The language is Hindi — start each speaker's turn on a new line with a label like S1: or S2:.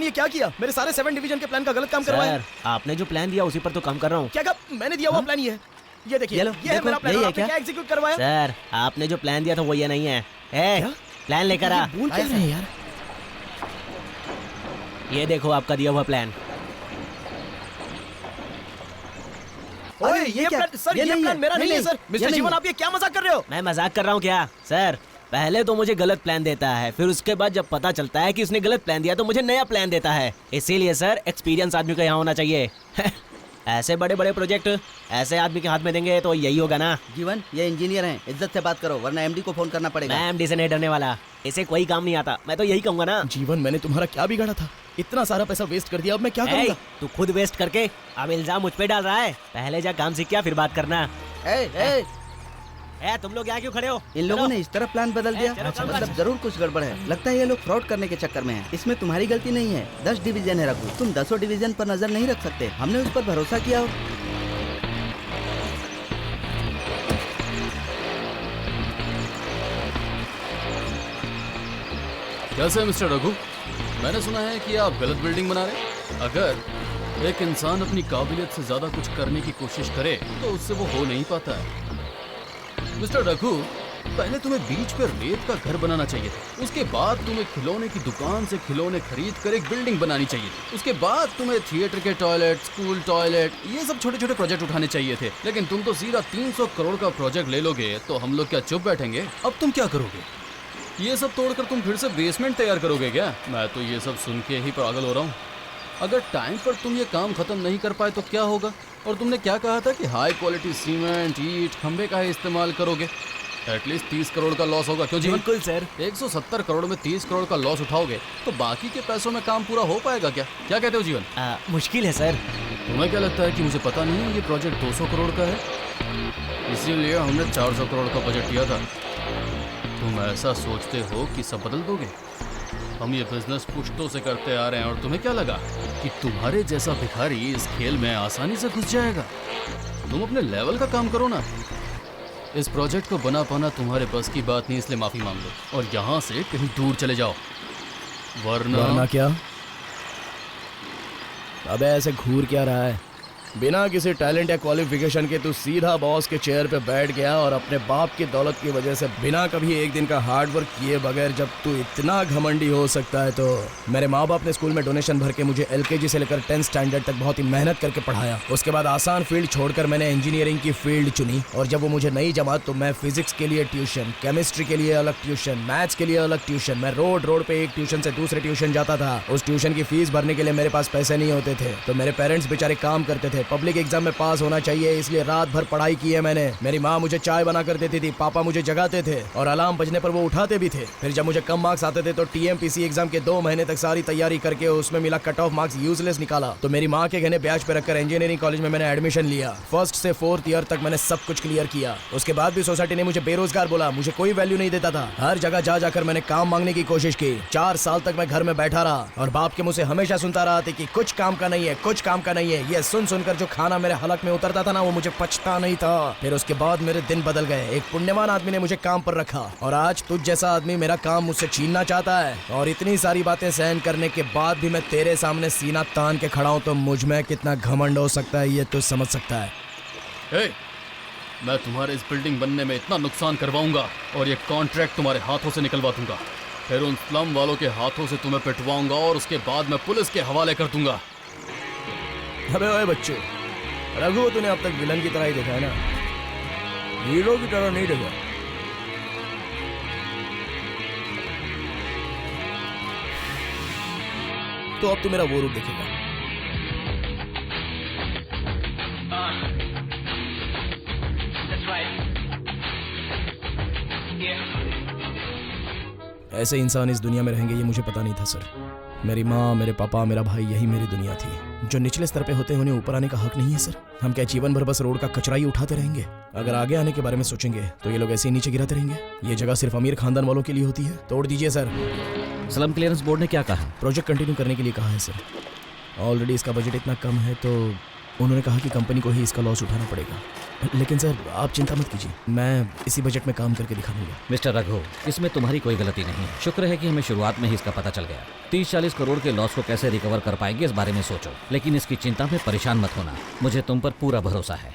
S1: ये क्या किया? मेरे सारे 7 डिवीजन के प्लान का गलत काम करवाया।
S2: सर, आपने जो प्लान दिया उसी पर तो काम कर रहा हूँ।
S1: क्या कहा? मैंने दिया हुआ प्लान ये है। ये देखिए,
S2: ये लो,
S1: ये है
S2: देखो,
S1: मेरा प्लान।
S2: यही है
S1: आपने क्या एग्जीक्यूट करवाया?
S2: सर, आपने जो प्लान दिया था वो ये नहीं है। प्लान लेकर आ।
S1: बोल क्या रहे हैं यार?
S2: ये देखो आपका दिया हुआ प्लान।
S1: ओए, ये प्लान सर, ये प्लान मेरा नहीं है सर। मिस्टर जीवन, आप ये क्या मजाक कर रहे हो?
S2: मैं मजाक कर रहा हूँ क्या? सर, पहले तो मुझे गलत प्लान देता है, फिर उसके बाद जब पता चलता है कि उसने गलत प्लान दिया तो मुझे नया प्लान देता है। इसीलिए सर, एक्सपीरियंस आदमी को यहाँ होना चाहिए। ऐसे बड़े बड़े प्रोजेक्ट ऐसे आदमी के हाथ में देंगे तो यही होगा ना।
S3: जीवन, ये इंजीनियर हैं, इज्जत से बात करो वरना एमडी को फोन करना पड़ेगा।
S2: मैं एमडी से नहीं डरने वाला, इसे कोई काम नहीं आता। मैं तो यही कहूंगा ना।
S1: जीवन, मैंने तुम्हारा क्या बिगाड़ा था? इतना सारा पैसा वेस्ट कर दिया, अब मैं क्या करूंगा?
S2: तू खुद वेस्ट करके अब इल्जाम मुझ पे डाल रहा है। पहले जा काम सीख, फिर बात करना। तुम लोग यहाँ क्यों खड़े हो?
S3: इन लोगों ने इस तरह प्लान बदल दिया, मतलब जरूर कुछ गड़बड़ है। लगता है ये लोग फ्रॉड करने के चक्कर में हैं। इसमें तुम्हारी गलती नहीं है। 10 डिवीजन है रघु, तुम 10 डिवीजन पर नजर नहीं रख सकते। हमने उस पर भरोसा किया हो।
S4: कैसे है मिस्टर रघु? मैंने सुना है कि आप गलत बिल्डिंग बना रहे हैं। अगर एक इंसान अपनी काबिलियत से ज्यादा कुछ करने की कोशिश करे तो उससे वो हो नहीं पाता है। मिस्टर रघु, पहले तुम्हें बीच पर रेत का घर बनाना चाहिए था। उसके बाद तुम्हें खिलौने की दुकान से खिलौने खरीद कर एक बिल्डिंग बनानी चाहिए थी। उसके बाद तुम्हें थिएटर के टॉयलेट, स्कूल टॉयलेट, ये सब छोटे छोटे प्रोजेक्ट उठाने चाहिए थे। लेकिन तुम तो सीधा 300 करोड़ का प्रोजेक्ट ले लोगे तो हम लोग क्या चुप बैठेंगे? अब तुम क्या करोगे? ये सब तोड़कर तुम फिर से बेसमेंट तैयार करोगे क्या? मैं तो ये सब सुन के ही पागल हो रहा हूँ। अगर टाइम पर तुम ये काम खत्म नहीं कर पाए तो क्या होगा? और तुमने क्या कहा था कि हाई क्वालिटी सीमेंट, ईंट, खंबे का ही इस्तेमाल करोगे। एटलीस्ट 30 करोड़ का लॉस होगा। क्यों जीवन?
S2: बिल्कुल सर।
S4: 170 करोड़ में 30 करोड़ का लॉस उठाओगे तो बाकी के पैसों में काम पूरा हो पाएगा क्या? क्या कहते हो जीवन?
S2: मुश्किल है सर।
S4: तुम्हें क्या लगता है कि मुझे पता नहीं है ये प्रोजेक्ट 200 करोड़ का है? इसीलिए हमने 400 करोड़ का बजट दिया था। तुम ऐसा सोचते हो कि सब बदल दोगे? हम ये बिजनेस पुश्तों से करते आ रहे हैं और तुम्हें क्या लगा कि तुम्हारे जैसा भिखारी इस खेल में आसानी से घुस जाएगा? तुम अपने लेवल का काम करो ना। इस प्रोजेक्ट को बना पाना तुम्हारे बस की बात नहीं, इसलिए माफी मांग लो और यहाँ से कहीं दूर चले जाओ, वरना
S1: क्या? अबे ऐसे घूर क्या रहा है? बिना किसी टैलेंट या क्वालिफिकेशन के तू सीधा बॉस के चेयर पे बैठ गया और अपने बाप की दौलत की वजह से बिना कभी एक दिन का हार्ड वर्क किए बगैर जब तू इतना घमंडी हो सकता है तो मेरे माँ बाप ने स्कूल में डोनेशन भर के मुझे LKG से लेकर 10th स्टैंडर्ड तक बहुत ही मेहनत करके पढ़ाया। उसके बाद आसान फील्ड छोड़कर मैंने इंजीनियरिंग की फील्ड चुनी और जब वो मुझे नहीं जमा तो मैं फिजिक्स के लिए ट्यूशन, केमिस्ट्री के लिए अलग ट्यूशन, मैथ्स के लिए अलग ट्यूशन, मैं रोड पे एक ट्यूशन से दूसरे ट्यूशन जाता था। उस ट्यूशन की फीस भरने के लिए मेरे पास पैसे नहीं होते थे तो मेरे पेरेंट्स बेचारे काम करते थे। पब्लिक एग्जाम में पास होना चाहिए इसलिए रात भर पढ़ाई की है मैंने। मेरी माँ मुझे चाय बना कर देती थी, पापा मुझे जगाते थे और अलार्म बजने पर वो उठाते भी थे। फिर जब मुझे कम मार्क्स आते थे तो TMPC एग्जाम के 2 महीने तक सारी तैयारी करके उसमें मिला कट ऑफ मार्क्स यूजलेस निकाला तो मेरी माँ के गहने ब्याज पे रखकर इंजीनियरिंग कॉलेज में मैंने एडमिशन लिया। फर्स्ट से 4th ईयर तक मैंने सब कुछ क्लियर किया। उसके बाद भी सोसाइटी ने मुझे बेरोजगार बोला, मुझे कोई वैल्यू नहीं देता था। हर जगह जा जाकर मैंने काम मांगने की कोशिश की। 4 साल तक मैं घर में बैठा रहा और बाप के मुंह से हमेशा सुनता रहा था कि कुछ काम का नहीं है, कुछ काम का नहीं है। ये सुन सुनकर जो खाना मेरे हलक में उतरता था ना वो मुझे पचता नहीं था। फिर उसके बाद मेरे दिन बदल गए। एक पुण्यवान आदमी ने मुझे काम पर रखा और आज तुझ जैसा आदमी मेरा काम मुझसे छीनना चाहता है। और इतनी सारी बातें सहन करने के बाद भी मैं तेरे सामने सीना तान के खड़ा हूं तो मुझ में कितना घमंड हो सकता है ये तो समझ सकता है।
S4: हे, मैं तुम्हारे इस बिल्डिंग बनने में इतना नुकसान करवाऊंगा और ये कॉन्ट्रैक्ट तुम्हारे हाथों से निकलवा दूंगा। फिर उन स्लम वालों के हाथों से तुम्हें पिटवाऊंगा और उसके बाद मैं पुलिस के हवाले कर दूंगा।
S1: अबे ओए बच्चों, रघु तूने अब तक विलन की तरह ही देखा है ना, हीरो की तरह नहीं देखा। तो अब तू मेरा वो रूप देखेगा। ऐसे इंसान इस दुनिया में रहेंगे ये मुझे पता नहीं था सर। मेरी माँ, मेरे पापा, मेरा भाई, यही मेरी दुनिया थी। जो निचले स्तर पे होते हैं उन्हें ऊपर आने का हक नहीं है सर। हम क्या जीवन भर बस रोड का कचरा ही उठाते रहेंगे? अगर आगे आने के बारे में सोचेंगे तो ये लोग ऐसे ही नीचे गिराते रहेंगे। ये जगह सिर्फ अमीर खानदान वालों के लिए होती है। तोड़ दीजिए सर।
S2: स्लम क्लियरेंस बोर्ड ने क्या कहा?
S1: प्रोजेक्ट कंटिन्यू करने के लिए कहा है सर। ऑलरेडी इसका बजट इतना कम है तो उन्होंने कहा कि कंपनी को ही इसका लॉस उठाना पड़ेगा। लेकिन सर आप चिंता मत कीजिए, मैं इसी बजट में काम करके दिखा दूंगा।
S5: मिस्टर रघु, इसमें तुम्हारी कोई गलती नहीं है। शुक्र है कि हमें शुरुआत में ही इसका पता चल गया। 30-40 करोड़ के लॉस को कैसे रिकवर कर पाएंगे इस बारे में सोचो, लेकिन इसकी चिंता में परेशान मत होना। मुझे तुम पर पूरा भरोसा है।